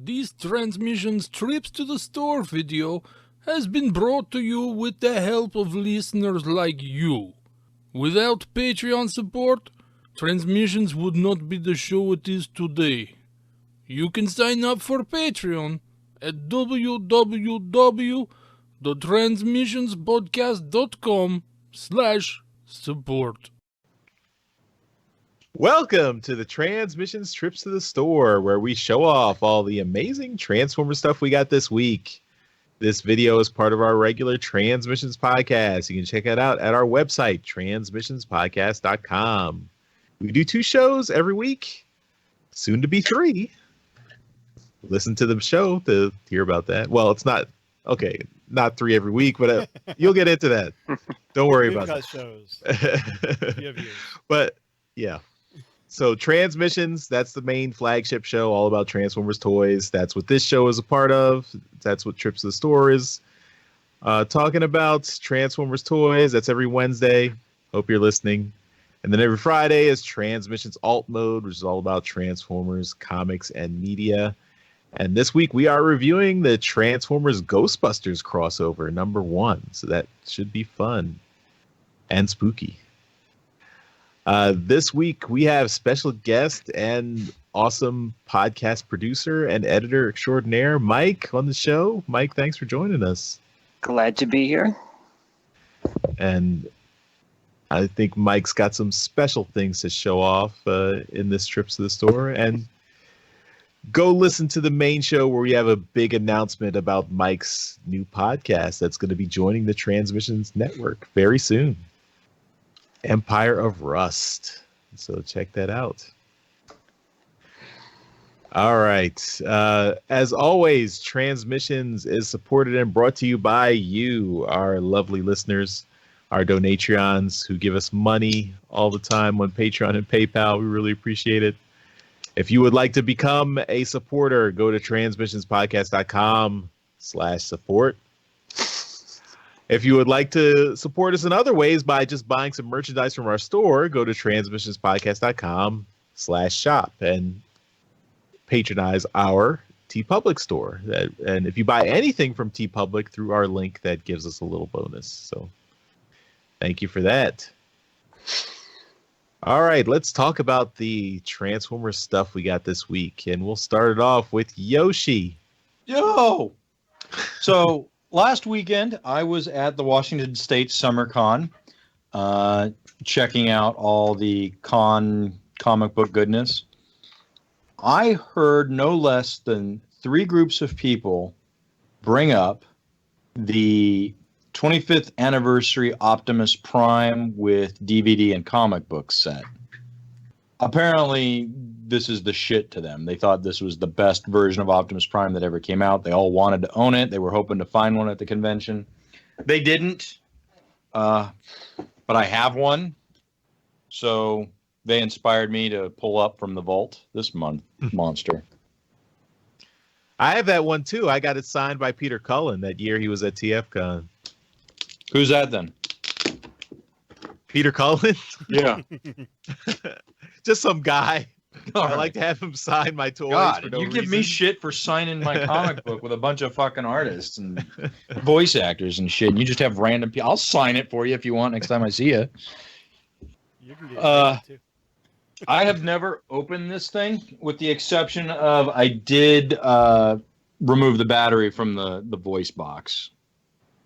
This Transmissions Trips to the Store video has been brought to you with the help of listeners like you. Without Patreon support, Transmissions would not be the show it is today. You can sign up for Patreon at www.transmissionspodcast.com/support. Welcome to the Transmissions Trips to the Store, where we show off all the amazing Transformer stuff we got this week. This video is part of our regular Transmissions podcast. You can check it out at our website, transmissionspodcast.com. We do 2 shows every week, soon to be 3. Listen to the show to hear about that. Well, it's not, okay, not 3 every week, but you'll get into that. Don't worry about that. Shows. But, yeah. So Transmissions, that's the main flagship show, all about Transformers toys. That's what this show is a part of. That's what Trips to the Store is talking about. Transformers toys. That's every Wednesday. Hope you're listening. And then every Friday is Transmissions Alt Mode, which is all about Transformers, comics, and media. And this week we are reviewing the Transformers Ghostbusters crossover, number 1. So that should be fun and spooky. This week we have special guest and awesome podcast producer and editor extraordinaire, Mike, on the show. Mike, thanks for joining us. Glad to be here. And I think Mike's got some special things to show off in this Trips to the Store. And go listen to the main show where we have a big announcement about Mike's new podcast that's going to be joining the Transmissions Network very soon. Empire of Rust. So check that out. All right. As always, Transmissions is supported and brought to you by you, our lovely listeners, our Donatreons who give us money all the time on Patreon and PayPal. We really appreciate it. If you would like to become a supporter, go to transmissionspodcast.com/support. If you would like to support us in other ways by just buying some merchandise from our store, go to transmissionspodcast.com/shop and patronize our TeePublic store. And if you buy anything from TeePublic through our link, that gives us a little bonus. So thank you for that. All right, let's talk about the Transformers stuff we got this week. And we'll start it off with Yoshi. Yo! So last weekend, I was at the Washington State Summer Con, checking out all the con comic book goodness. I heard no less than 3 groups of people bring up the 25th anniversary Optimus Prime with DVD and comic book set. Apparently, this is the shit to them. They thought this was the best version of Optimus Prime that ever came out. They all wanted to own it. They were hoping to find one at the convention. They didn't, but I have one. So they inspired me to pull up from the vault this monster. I have that one too. I got it signed by Peter Cullen that year he was at TFCon. Who's that then? Peter Cullen? Yeah. Just some guy. All I right. like to have him sign my toys. God, for no you give me reason. shit for signing my comic book with a bunch of fucking artists and voice actors and shit. And you just have random people. I'll sign it for you if you want next time I see you. You can get it too. I have never opened this thing, with the exception of I did remove the battery from the voice box,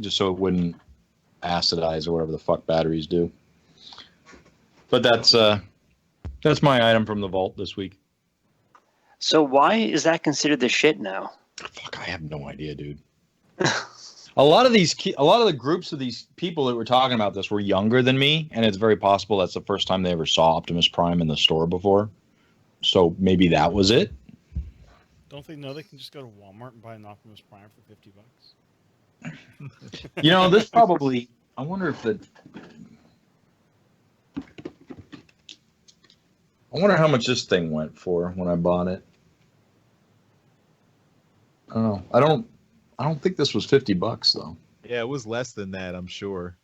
just so it wouldn't acidize or whatever the fuck batteries do. But that's my item from the vault this week. So why is that considered the shit now? Fuck, I have no idea, dude. A lot of the groups of these people that were talking about this were younger than me, and it's very possible that's the first time they ever saw Optimus Prime in the store before. So maybe that was it. Don't they know they can just go to Walmart and buy an Optimus Prime for $50? You know, this probably. I wonder if the. I wonder how much this thing went for when I bought it. I don't know. I don't think this was $50 though. Yeah, it was less than that, I'm sure.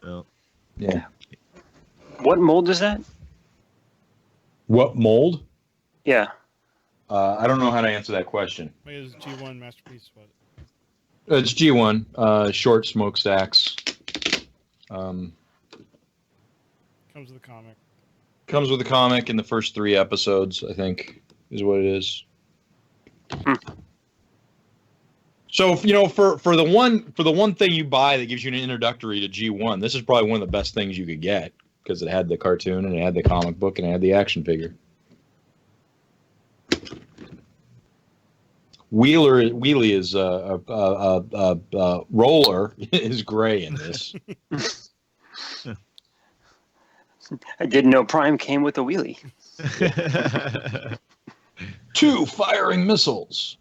Well, Yeah. What mold is that? What mold? Yeah. I don't know how to answer that question. Wait, is G1 Masterpiece what? It's G1, short smokestacks. Comes with a comic. Comes with a comic in the first 3 episodes, I think, is what it is. So for the one thing you buy that gives you an introductory to G1, this is probably one of the best things you could get because it had the cartoon and it had the comic book and it had the action figure. Wheelie is Roller is gray in this. I didn't know Prime came with a wheelie. 2 firing missiles.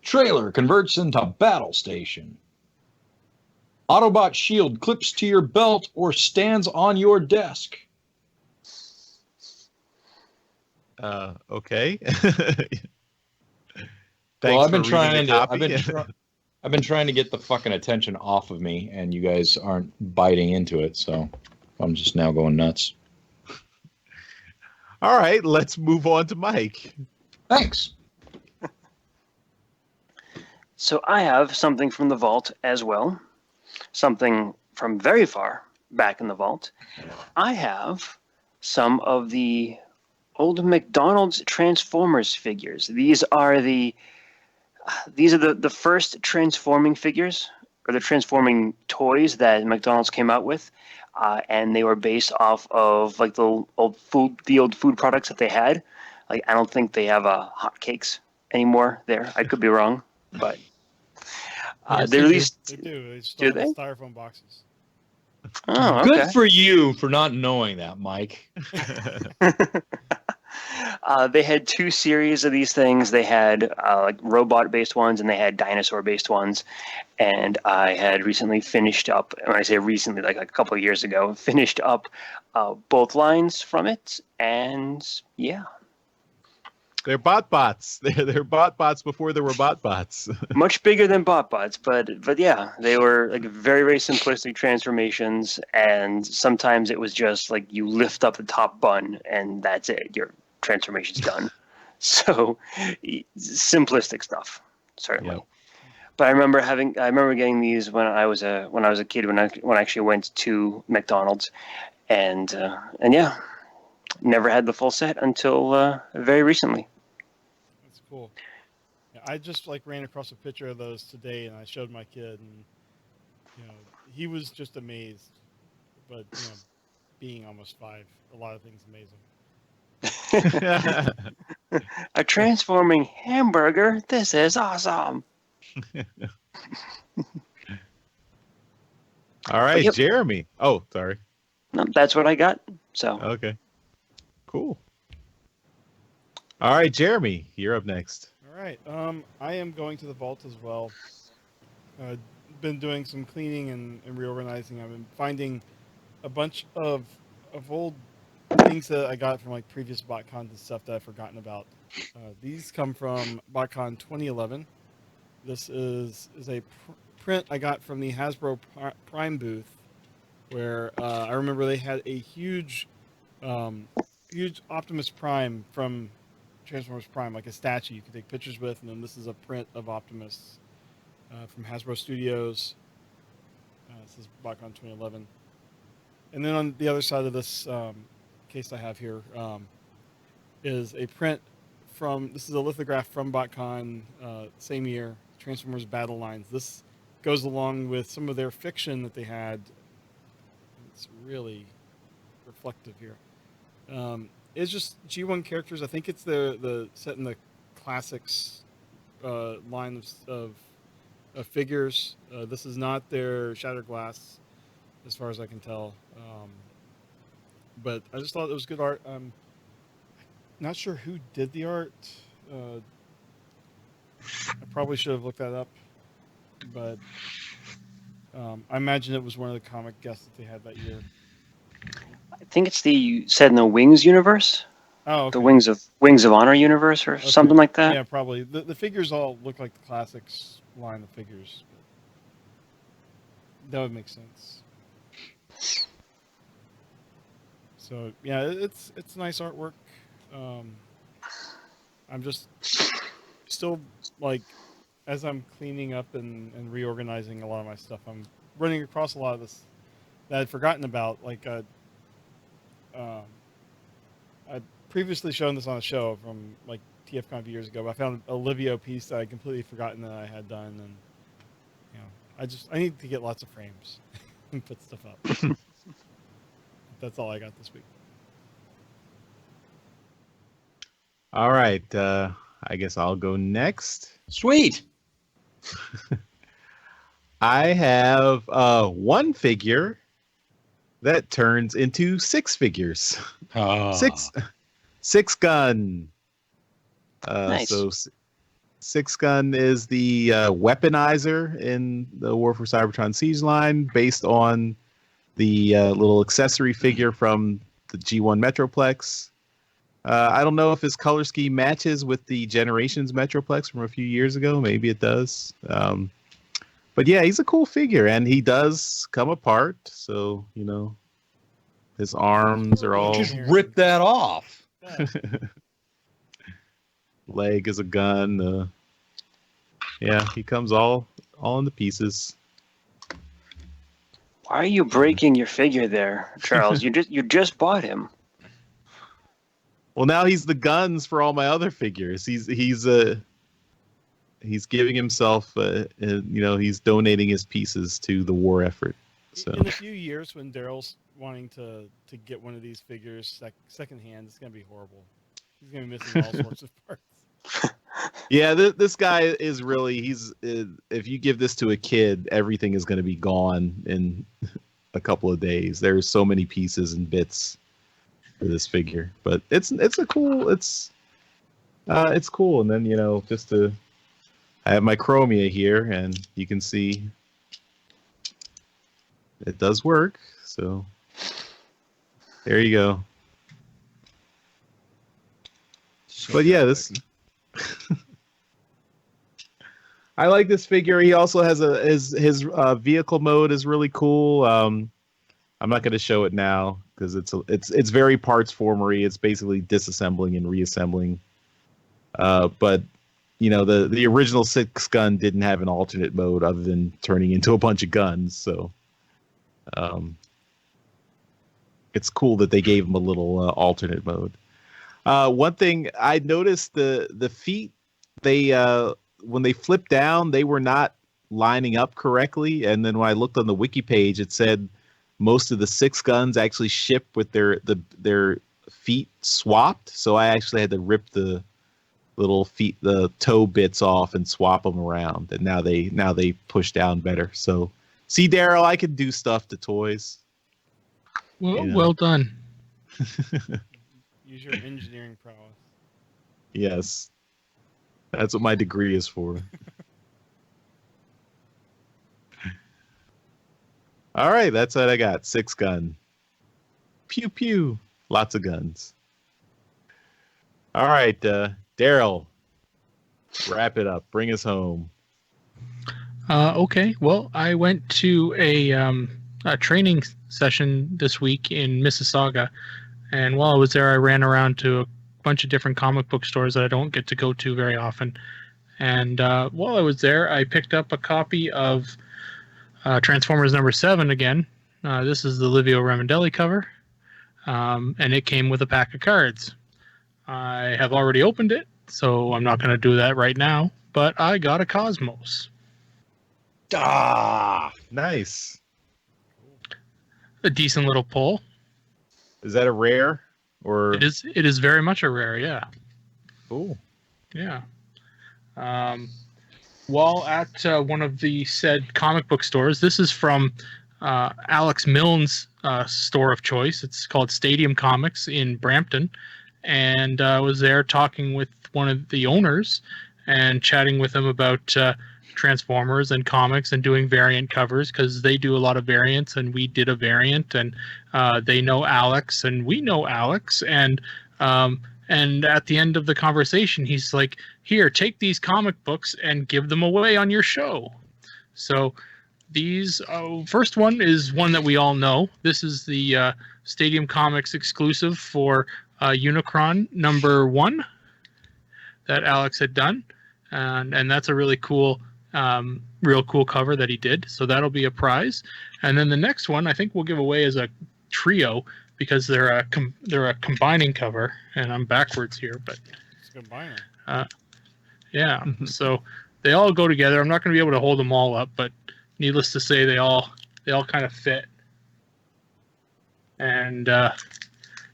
Trailer converts into battle station. Autobot shield clips to your belt or stands on your desk. Okay. Well, I've been trying to get the fucking attention off of me, and you guys aren't biting into it, so I'm just now going nuts. All right, let's move on to Mike. Thanks. So I have something from the vault as well. Something from very far back in the vault. I have some of the old McDonald's Transformers figures. These are the first transforming figures, or the transforming toys that McDonald's came out with, and they were based off of like the old food products that they had. Like I don't think they have hotcakes anymore there. I could be wrong, but Yes, they released. They do. They still Do have they? styrofoam boxes. Oh, okay. Good for you for not knowing that, Mike. They had 2 series of these things. They had like robot-based ones, and they had dinosaur-based ones. And I had recently finished up. When I say recently, like a couple of years ago, finished up both lines from it. And yeah, They're bots. They're bots before there were bots. much bigger than BotBots, but yeah, they were like very, very simplistic transformations. And sometimes it was just like you lift up the top bun, and that's it. Your transformation's done. So simplistic stuff, certainly. Yep. But I remember getting these when I was a kid, when I actually went to McDonald's, and yeah, never had the full set until very recently. That's cool. Yeah, I just like ran across a picture of those today, and I showed my kid, and he was just amazed. But being almost 5, a lot of things amaze him. A transforming hamburger. This is awesome. All right, Yep. Jeremy. Oh, sorry. No, that's what I got. So Okay. Cool. All right, Jeremy, you're up next. All right. I am going to the vault as well. Been doing some cleaning and reorganizing. I've been finding a bunch of old things that I got from like previous BotCons and stuff that I've forgotten about. These come from BotCon 2011. This is a print I got from the Hasbro Prime booth, where I remember they had a huge Optimus Prime from Transformers Prime, like a statue you could take pictures with, and then this is a print of Optimus from Hasbro Studios. This is BotCon 2011. And then on the other side of this case I have here is a print from, this is a lithograph from BotCon, same year, Transformers Battle Lines. This goes along with some of their fiction that they had. It's really reflective here. It's just G1 characters. I think it's the set in the classics line of figures. This is not their Shattered Glass, as far as I can tell. But I just thought it was good art. Not sure who did the art. I probably should have looked that up, but I imagine it was one of the comic guests that they had that year. I think it's set in the Wings universe. Oh, okay. The Wings of Honor universe, or something like that. Yeah, probably. The figures all look like the classics line of figures. That would make sense. So yeah, it's nice artwork. I'm just still like, as I'm cleaning up and reorganizing a lot of my stuff, I'm running across a lot of this that I'd forgotten about. Like, I'd previously shown this on a show from like TFCon a few years ago, but I found a Livio piece that I'd completely forgotten that I had done, and you know, I need to get lots of frames and put stuff up. That's all I got this week. All right. I guess I'll go next. Sweet. I have one figure that turns into 6 figures. Six gun. Nice. So 6 gun is the weaponizer in the War for Cybertron Siege line, based on the little accessory figure from the G1 Metroplex. I don't know if his color scheme matches with the Generations Metroplex from a few years ago. Maybe it does. But yeah, he's a cool figure, and he does come apart. So, you know, his arms are all... Just rip that off. Leg is a gun. Yeah, he comes all into pieces. Why are you breaking your figure there, Charles? You just bought him. Well, now he's the guns for all my other figures. He's giving himself, he's donating his pieces to the war effort. So in a few years, when Darryl's wanting to get one of these figures secondhand, it's gonna be horrible. He's gonna be missing all sorts of parts. Yeah, this guy is really, if you give this to a kid, everything is going to be gone in a couple of days. There's so many pieces and bits for this figure, but it's cool. And then, you know, I have my Chromia here, and you can see it does work. So there you go. But yeah, this I like this figure. He also has his vehicle mode is really cool. I'm not going to show it now because it's very parts formery. It's basically disassembling and reassembling. But you know, the original 6 gun didn't have an alternate mode other than turning into a bunch of guns. So it's cool that they gave him a little alternate mode. One thing I noticed, the feet, when they flipped down, they were not lining up correctly. And then when I looked on the wiki page, it said most of the 6 guns actually ship with their feet swapped. So I actually had to rip the little feet, the toe bits off, and swap them around. And now they push down better. So see, Darryl, I can do stuff to toys. Well, you know. Well done. Use your engineering prowess. Yes. That's what my degree is for. All right, that's what I got. 6 gun. Pew pew. Lots of guns. All right, Darryl. Wrap it up. Bring us home. Okay. Well, I went to a training session this week in Mississauga, and while I was there, I ran around to a bunch of different comic book stores that I don't get to go to very often. And while I was there, I picked up a copy of Transformers number 7 again. This is the Livio Remondelli cover, and it came with a pack of cards. I have already opened it, so I'm not going to do that right now, but I got a Cosmos. Nice. A decent little pull. Is that a rare? Or It is very much a rare, yeah. cool. Yeah. While at one of the said comic book stores, this is from Alex Milne's store of choice. It's called Stadium Comics in Brampton. And I was there talking with one of the owners and chatting with him about Transformers and comics and doing variant covers, because they do a lot of variants and we did a variant, and they know Alex and we know Alex, and at the end of the conversation he's like, here, take these comic books and give them away on your show. So these first one is one that we all know. This is the Stadium Comics exclusive for Unicron number 1. that Alex had done, and that's a really cool, real cool cover that he did. So that'll be a prize. And then the next one I think we'll give away as a trio because they're a combining cover, and I'm backwards here, but It's a combiner. yeah. So they all go together. I'm not going to be able to hold them all up, but needless to say, they all kind of fit. And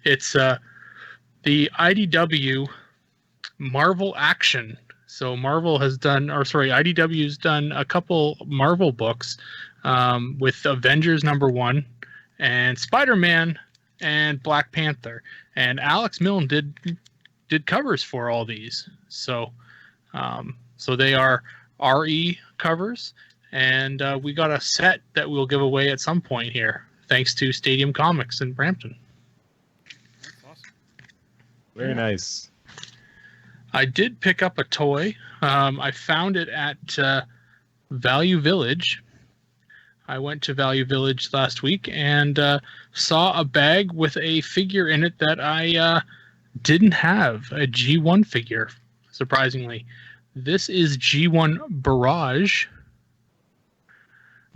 it's the IDW Marvel Action. So IDW's done a couple Marvel books with Avengers #1 and Spider-Man and Black Panther. And Alex Milne did covers for all these. So they are RE covers, and we got a set that we'll give away at some point here, thanks to Stadium Comics in Brampton. That's awesome. Very nice. I did pick up a toy. I found it at Value Village. I went to Value Village last week and saw a bag with a figure in it that I didn't have, a G1 figure, surprisingly. This is G1 Barrage.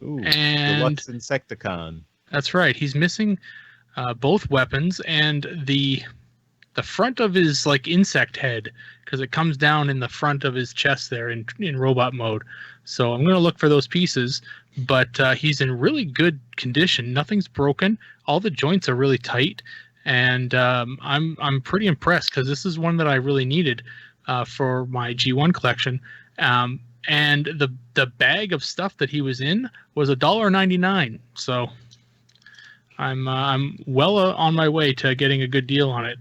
Ooh, and Deluxe Insecticon. That's right. He's missing both weapons and the front of his insect head, because it comes down in the front of his chest there in robot mode. So I'm going to look for those pieces, but he's in really good condition. Nothing's broken. All the joints are really tight, and I'm pretty impressed because this is one that I really needed for my G1 collection. And the bag of stuff that he was in was $1.99. So I'm well on my way to getting a good deal on it.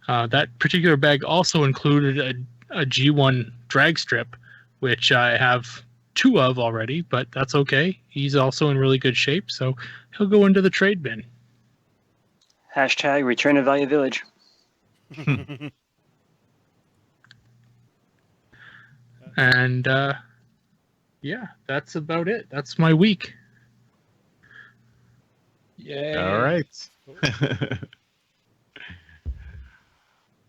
That particular bag also included a G1 drag strip, which I have 2 of already, but that's okay. He's also in really good shape, so he'll go into the trade bin. Hashtag return to Value Village. And yeah, that's about it. That's my week. Yay. All right.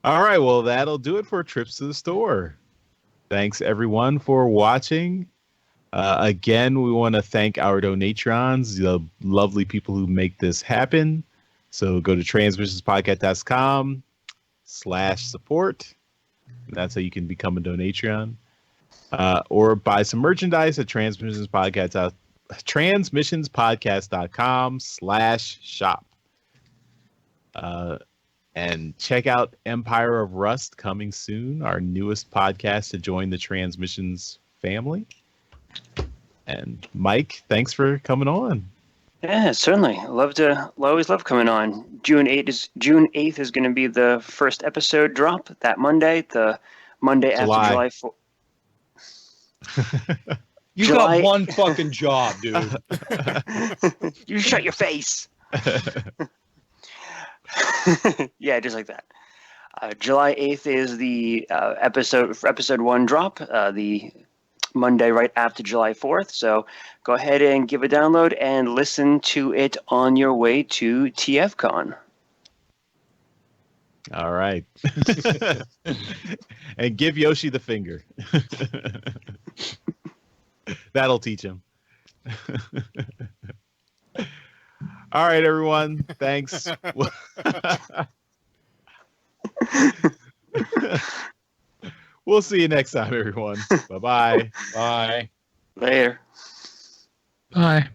All right. Well, that'll do it for Trips to the Store. Thanks, everyone, for watching. Again, we want to thank our donatrons, the lovely people who make this happen. So go to transmissionspodcast.com/support. That's how you can become a donatron. Or buy some merchandise at transmissionspodcast.com/shop. And check out Empire of Rust coming soon, our newest podcast to join the Transmissions family. And Mike, thanks for coming on. Yeah, certainly. Always love coming on. June 8th is going to be the first episode drop that Monday. The Monday after July 4th. You got one fucking job, dude. You shut your face. Yeah, just like that. July 8th is the episode 1 drop, the Monday right after July 4th. So go ahead and give a download and listen to it on your way to TFCon. All right. And give Yoshi the finger. That'll teach him. All right, everyone. Thanks. We'll see you next time, everyone. Bye-bye. Bye. Later. Bye.